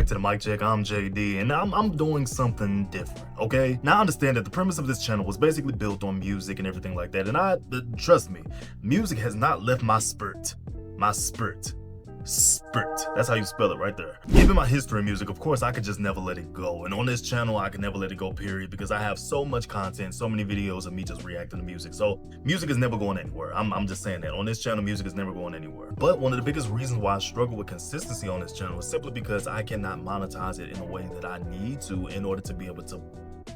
back to the mic check. I'm JD, and I'm doing something different, okay? Now, I understand that the premise of this channel was basically built on music and everything like that, and trust me, music has not left my spirit. My spirit. Spirit. That's how you spell it right there. Given my history in music, of course, I could just never let it go. And on this channel, I can never let it go, period, because I have so much content, so many videos of me just reacting to music. So music is never going anywhere. I'm just saying that. On this channel, music is never going anywhere. But one of the biggest reasons why I struggle with consistency on this channel is simply because I cannot monetize it in a way that I need to in order to be able to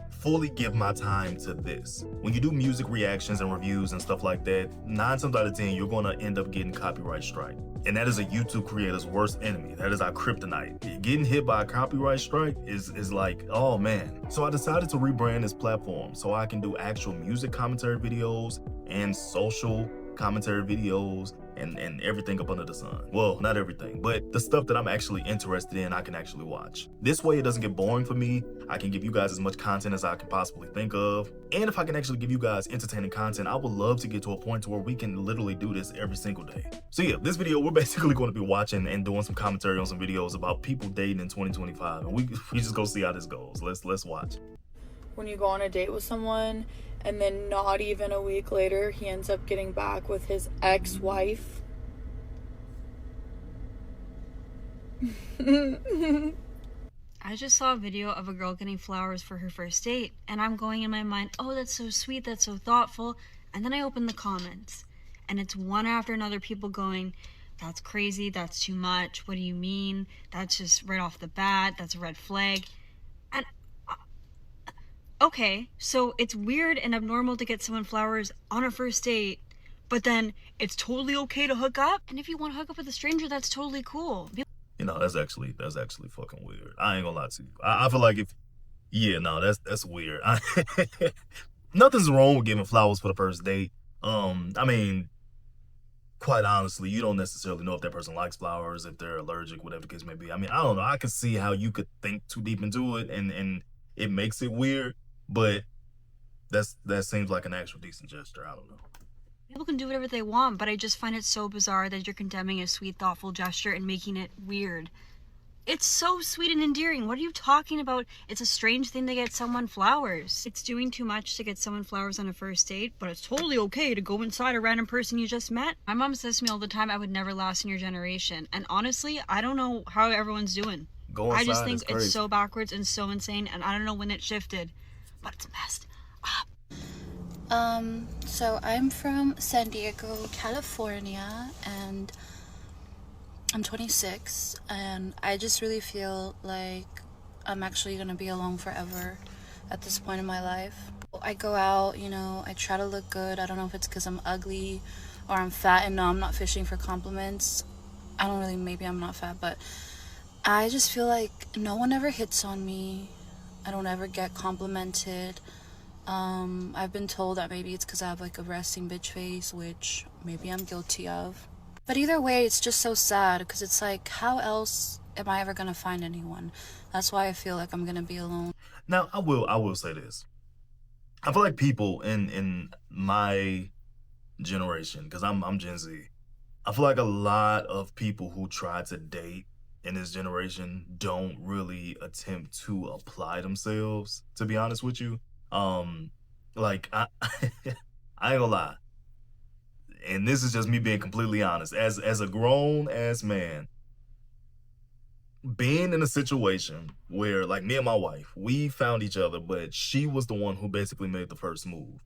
fully give my time to this. When you do music reactions and reviews and stuff like that, 9 times out of 10, you're gonna end up getting copyright strike. And that is a YouTube creator's worst enemy. That is our kryptonite. Getting hit by a copyright strike is like, oh man. So I decided to rebrand this platform so I can do actual music commentary videos and social commentary videos and everything up under the sun. Well, not everything, but the stuff that I'm actually interested in, I can actually watch. This way it doesn't get boring for me. I can give you guys as much content as I can possibly think of. And if I can actually give you guys entertaining content, I would love to get to a point to where we can literally do this every single day. So yeah, this video, we're basically going to be watching and doing some commentary on some videos about people dating in 2025. And we just go see how this goes. Let's watch. When you go on a date with someone and then not even a week later he ends up getting back with his ex-wife. I just saw a video of a girl getting flowers for her first date, and I'm going in my mind, oh, that's so sweet, that's so thoughtful. And then I open the comments, and it's one after another, people going, that's crazy, that's too much, what do you mean, that's just right off the bat, that's a red flag. And okay, so it's weird and abnormal to get someone flowers on a first date, but then it's totally okay to hook up. And if you want to hook up with a stranger, that's totally cool. You know, that's actually fucking weird. I ain't gonna lie to you. I feel like that's weird. Nothing's wrong with giving flowers for the first date. I mean, quite honestly, you don't necessarily know if that person likes flowers, if they're allergic, whatever the case may be. I mean, I don't know. I can see how you could think too deep into it and it makes it weird. But that seems like an actual decent gesture. I don't know. People can do whatever they want, but I just find it so bizarre that you're condemning a sweet, thoughtful gesture and making it weird. It's so sweet and endearing. What are you talking about? It's a strange thing to get someone flowers. It's doing too much to get someone flowers on a first date, but it's totally okay to go inside a random person you just met. My mom says to me all the time, I would never last in your generation. And honestly, I don't know how everyone's doing. I just think it's so backwards and so insane, and I don't know when it shifted, but it's messed up. So I'm from San Diego, California, and I'm 26, and I just really feel like I'm actually gonna be alone forever at this point in my life. I go out, you know, I try to look good. I don't know if it's because I'm ugly or I'm fat, and no, I'm not fishing for compliments. I don't really, maybe I'm not fat, but I just feel like no one ever hits on me. I don't ever get complimented. I've been told that maybe it's because I have like a resting bitch face, which maybe I'm guilty of. But either way, it's just so sad because it's like, how else am I ever gonna find anyone? That's why I feel like I'm gonna be alone. Now, I will say this. I feel like people in my generation, because I'm Gen Z, I feel like a lot of people who try to date in this generation don't really attempt to apply themselves, to be honest with you. Like I ain't gonna lie, and this is just me being completely honest, as a grown-ass man, being in a situation where, like, me and my wife, we found each other, but she was the one who basically made the first move.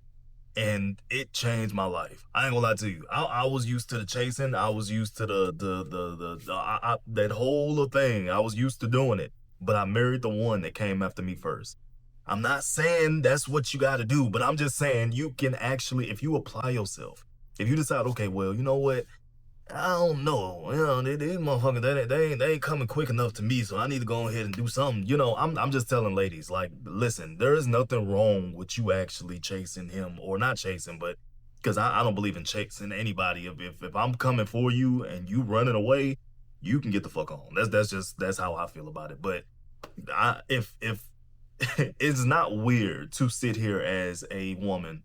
And it changed my life. I ain't gonna lie to you. I was used to the chasing. I was used to that whole thing. I was used to doing it. But I married the one that came after me first. I'm not saying that's what you gotta do, but I'm just saying you can actually, if you apply yourself, if you decide, okay, well, you know what? I don't know. You know, these motherfuckers, they ain't coming quick enough to me, so I need to go ahead and do something. You know, I'm just telling ladies, like, listen, there is nothing wrong with you actually chasing him, or not chasing, but because I don't believe in chasing anybody. If I'm coming for you and you running away, you can get the fuck on. That's how I feel about it. But if it's not weird to sit here as a woman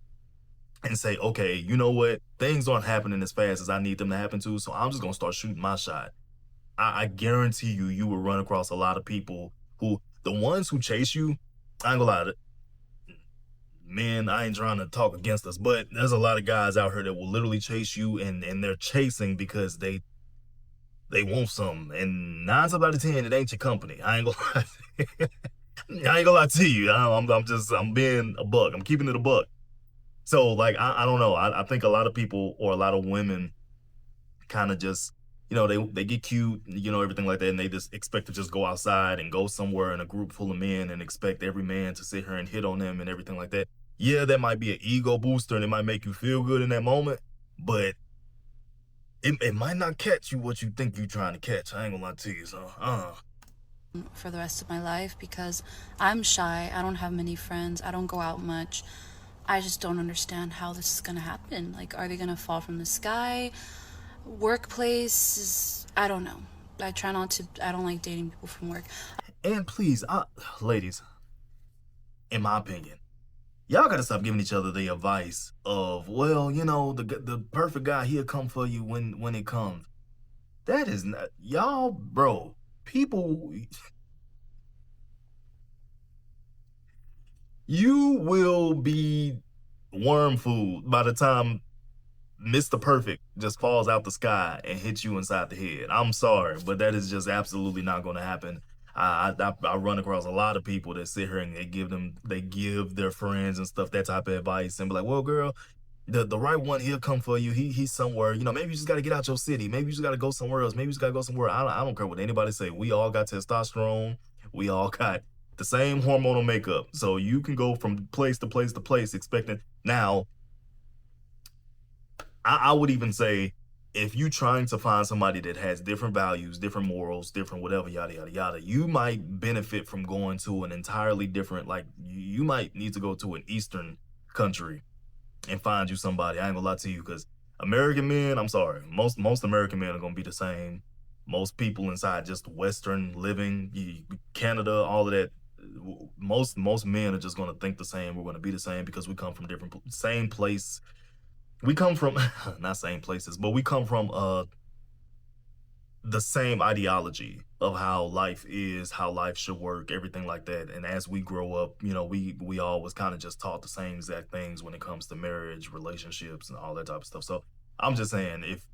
and say, okay, you know what? Things aren't happening as fast as I need them to happen to, so I'm just gonna start shooting my shot. I guarantee you, you will run across a lot of people who, the ones who chase you, I ain't gonna lie, man, I ain't trying to talk against us, but there's a lot of guys out here that will literally chase you, and they're chasing because they want something, and 9 times out of 10, it ain't your company. I ain't gonna lie. I ain't gonna lie to you. I'm being a buck. I'm keeping it a buck. So like, I don't know. I think a lot of people or a lot of women kind of just, they get cute, everything like that, and they just expect to just go outside and go somewhere in a group full of men and expect every man to sit here and hit on them and everything like that. Yeah, that might be an ego booster and it might make you feel good in that moment, but it might not catch you what you think you're trying to catch. I ain't gonna lie to you. So, for the rest of my life, because I'm shy. I don't have many friends. I don't go out much. I just don't understand how this is gonna happen. Like, are they gonna fall from the sky? Workplace, I don't know. I try not to. I don't like dating people from work. And please, ladies, in my opinion, y'all gotta stop giving each other the advice of, well, the perfect guy, he'll come for you when it comes. That is not, y'all, bro. People, you will be worm food by the time Mr. Perfect just falls out the sky and hits you inside the head. I'm sorry, but that is just absolutely not going to happen. I run across a lot of people that sit here and they give their friends and stuff that type of advice and be like, well, girl, the right one, he'll come for you. He's somewhere, maybe you just got to get out your city. Maybe you just got to go somewhere else. Maybe you just got to go somewhere. I don't care what anybody say. We all got testosterone. We all got the same hormonal makeup. So you can go from place to place to place expecting. Now, I would even say, if you trying to find somebody that has different values, different morals, different whatever, yada, yada, yada, you might benefit from going to an entirely different, like, you might need to go to an Eastern country and find you somebody. I ain't gonna lie to you, because American men, I'm sorry, most American men are gonna be the same. Most people inside just Western living, Canada, all of that, most men are just gonna think the same. We're gonna be the same because we come from same place. We come from, not same places, but we come from the same ideology of how life is, how life should work, everything like that. And as we grow up, we always kind of just taught the same exact things when it comes to marriage, relationships, and all that type of stuff. So I'm just saying, if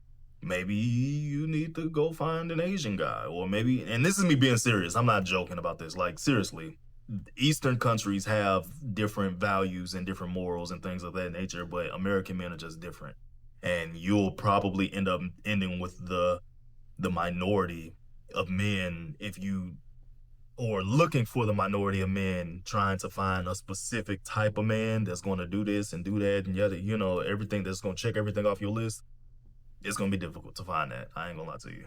maybe you need to go find an Asian guy, or maybe, and this is me being serious, I'm not joking about this, like, seriously, Eastern countries have different values and different morals and things of that nature, but American men are just different. And you'll probably end up ending with the minority of men, if you, or looking for the minority of men, trying to find a specific type of man that's going to do this and do that and yet, everything that's going to check everything off your list. It's going to be difficult to find that. I ain't gonna lie to you.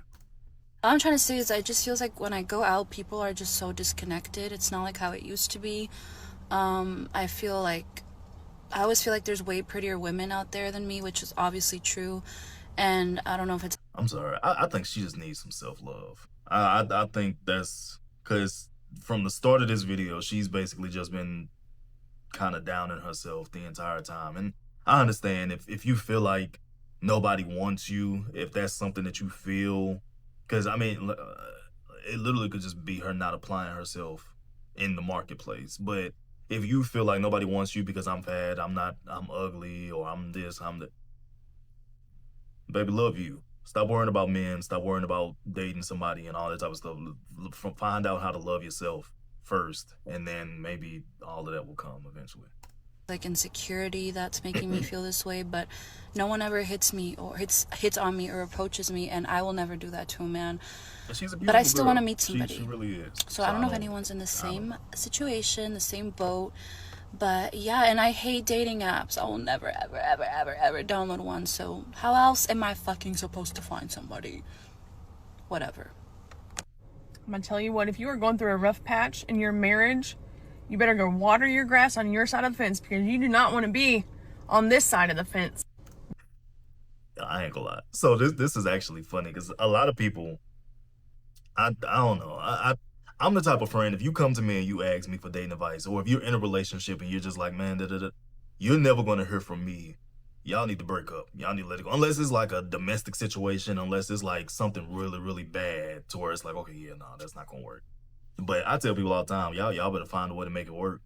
All I'm trying to say is, I just feels like when I go out, people are just so disconnected. It's not like how it used to be. I always feel like there's way prettier women out there than me, which is obviously true. And I don't know if it's... I'm sorry. I think she just needs some self-love. I think that's because from the start of this video, she's basically just been kind of down in herself the entire time. And I understand if you feel like nobody wants you, if that's something that you feel, because I mean, it literally could just be her not applying herself in the marketplace. But if you feel like nobody wants you because I'm fat, I'm ugly, or I'm this, I'm that, baby, love you. Stop worrying about men. Stop worrying about dating somebody and all that type of stuff. Find out how to love yourself first, and then maybe all of that will come eventually. like insecurity that's making me feel this way, but no one ever hits me or hits on me or approaches me, and I will never do that to a man. But I still want to meet somebody. She really is. So I don't know if anyone's in the same situation, the same boat. But yeah, and I hate dating apps. I will never, ever, ever, ever, ever download one. So how else am I fucking supposed to find somebody? Whatever. I'm gonna tell you what, if you are going through a rough patch in your marriage, you better go water your grass on your side of the fence, because you do not want to be on this side of the fence. I ain't gonna lie. So this is actually funny, because a lot of people, I don't know. I'm the type of friend, if you come to me and you ask me for dating advice, or if you're in a relationship and you're just like, man, you're never gonna hear from me y'all need to break up. Y'all need to let it go. Unless it's like a domestic situation, unless it's like something really, really bad to where it's like, okay, yeah, no, that's not gonna work. But I tell people all the time, y'all better find a way to make it work.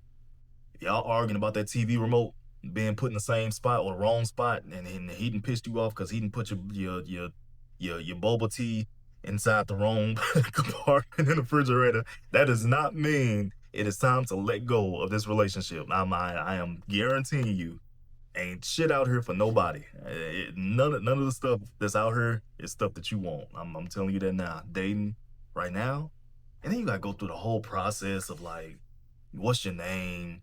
If y'all arguing about that TV remote being put in the same spot or the wrong spot, and he done pissed you off because he didn't put your boba tea inside the wrong compartment in the refrigerator, that does not mean it is time to let go of this relationship. I am guaranteeing you, ain't shit out here for nobody. None of the stuff that's out here is stuff that you want. I'm telling you that now. Dating right now, and then you gotta go through the whole process of like, what's your name?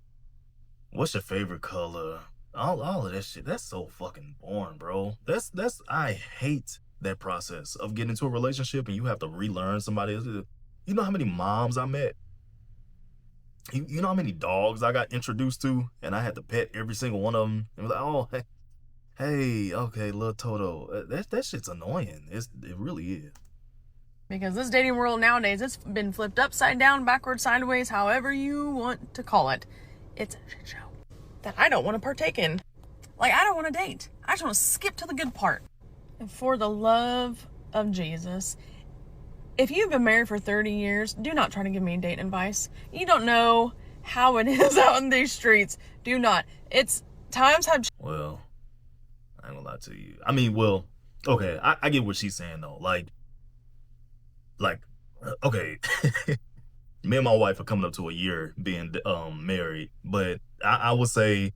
What's your favorite color? All of that shit. That's so fucking boring, bro. I hate that process of getting into a relationship and you have to relearn somebody else. You know how many moms I met? You know how many dogs I got introduced to, and I had to pet every single one of them. And was like, oh, hey, okay, little Toto. That shit's annoying. It really is. Because this dating world nowadays, it's been flipped upside down, backwards, sideways, however you want to call it. It's a shit show that I don't want to partake in. Like, I don't want to date. I just want to skip to the good part. And for the love of Jesus, if you've been married for 30 years, do not try to give me dating advice. You don't know how it is out in these streets. Do not. Times have... Well, I ain't gonna lie to you. I mean, well, okay, I get what she's saying, though. Like, okay, me and my wife are coming up to a year being married, but I would say,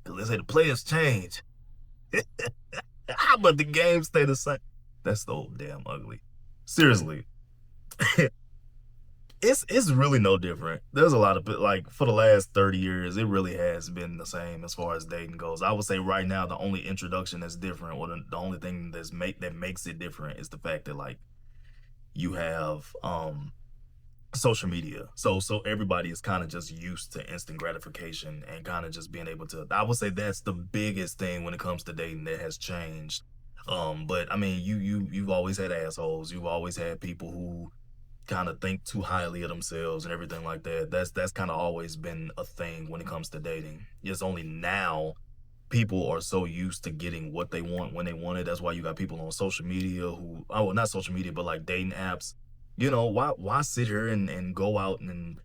let's say the players change. But the game stay the same. That's so damn ugly. Seriously. It's really no different. There's a lot of, like, for the last 30 years, it really has been the same as far as dating goes. I would say right now the only introduction that's different, or the only thing that makes it different, is the fact that, like, you have social media. So everybody is kind of just used to instant gratification and kind of just being able to, I would say that's the biggest thing when it comes to dating that has changed. But I mean, you've always had assholes. You've always had people who kind of think too highly of themselves and everything like that. That's kind of always been a thing when it comes to dating. It's only now people are so used to getting what they want when they want it. That's why you got people on social media who, oh, not social media, but like dating apps. You know, why sit here and go out and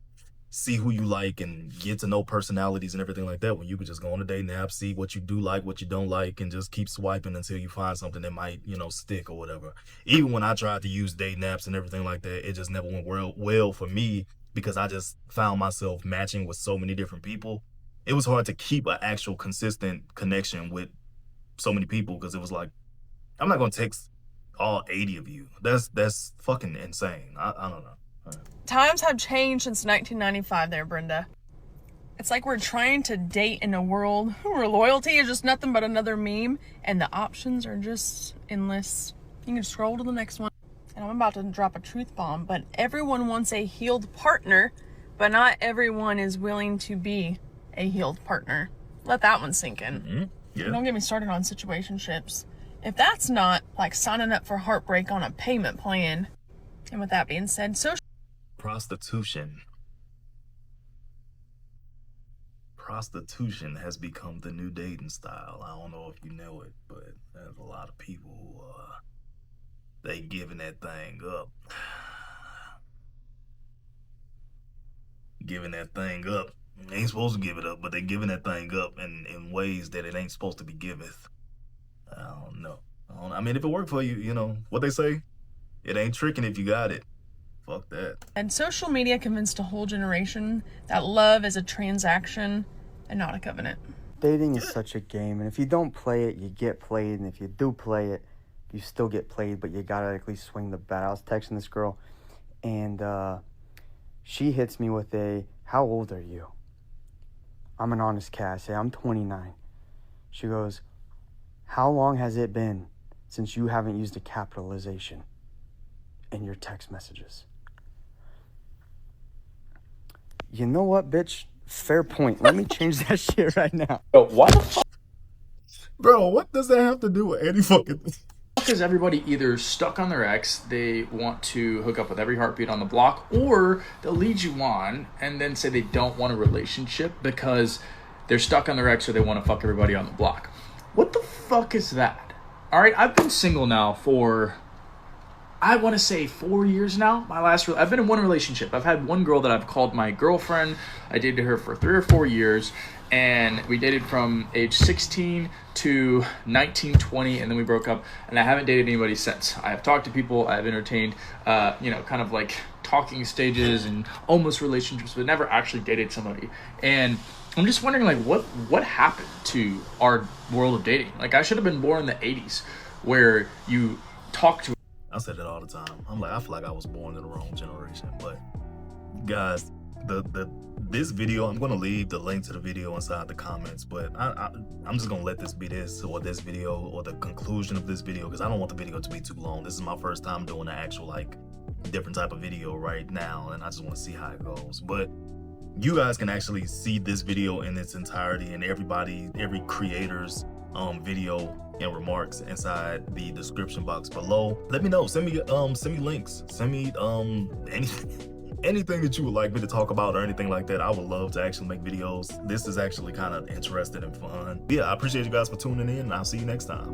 see who you like and get to know personalities and everything like that when you could just go on a dating app, see what you do like, what you don't like, and just keep swiping until you find something that might, stick or whatever. Even when I tried to use dating apps and everything like that, it just never went well for me because I just found myself matching with so many different people. It was hard to keep an actual consistent connection with so many people because it was like, I'm not going to text all 80 of you. That's fucking insane. I don't know. Times have changed since 1995 there, Brenda. It's like we're trying to date in a world where loyalty is just nothing but another meme and the options are just endless. You can scroll to the next one. And I'm about to drop a truth bomb, but everyone wants a healed partner, but not everyone is willing to be a healed partner. Let that one sink in. Mm-hmm. Yeah. Don't get me started on situationships. If that's not like signing up for heartbreak on a payment plan. And with that being said, Prostitution has become the new dating style. I don't know if you know it, but there's a lot of people who they giving that thing up. Giving that thing up. They ain't supposed to give it up, but they giving that thing up in ways that it ain't supposed to be giveth. I don't know. I mean, if it worked for you, what they say? It ain't tricking if you got it. Fuck that. And social media convinced a whole generation that love is a transaction and not a covenant. Dating is such a game, and if you don't play it, you get played, and if you do play it, you still get played, but you gotta at least swing the bat. I was texting this girl, and she hits me with how old are you? I'm an honest cat. I say, I'm 29. She goes, how long has it been since you haven't used a capitalization in your text messages? You know what, bitch? Fair point. Let me change that shit right now. Why the fuck? Bro, what does that have to do with any fucking thing? Is everybody either stuck on their ex, they want to hook up with every heartbeat on the block, or they'll lead you on and then say they don't want a relationship because they're stuck on their ex or they want to fuck everybody on the block. What the fuck is that? All right, I've been single now for, I want to say 4 years now. I've been in one relationship. I've had one girl that I've called my girlfriend. I dated her for 3 or 4 years, and we dated from age 16 to 19, 20, and then we broke up, and I haven't dated anybody since. I have talked to people, I've entertained, kind of like talking stages and almost relationships, but never actually dated somebody. And I'm just wondering, like, what happened to our world of dating? Like, I should have been born in the 80s, where you talk to. I said it all the time. I feel like I was born in the wrong generation. But guys, this video, I'm gonna leave the link to the video inside the comments. But I'm just gonna let this be this video or the conclusion of this video, because I don't want the video to be too long. This is my first time doing an actual like different type of video right now, and I just want to see how it goes. But you guys can actually see this video in its entirety, and every creator's video and remarks inside the description box below. Let me know. Send me links. Send me anything that you would like me to talk about or anything like that. I would love to actually make videos. This is actually kind of interesting and fun. Yeah, I appreciate you guys for tuning in, and I'll see you next time.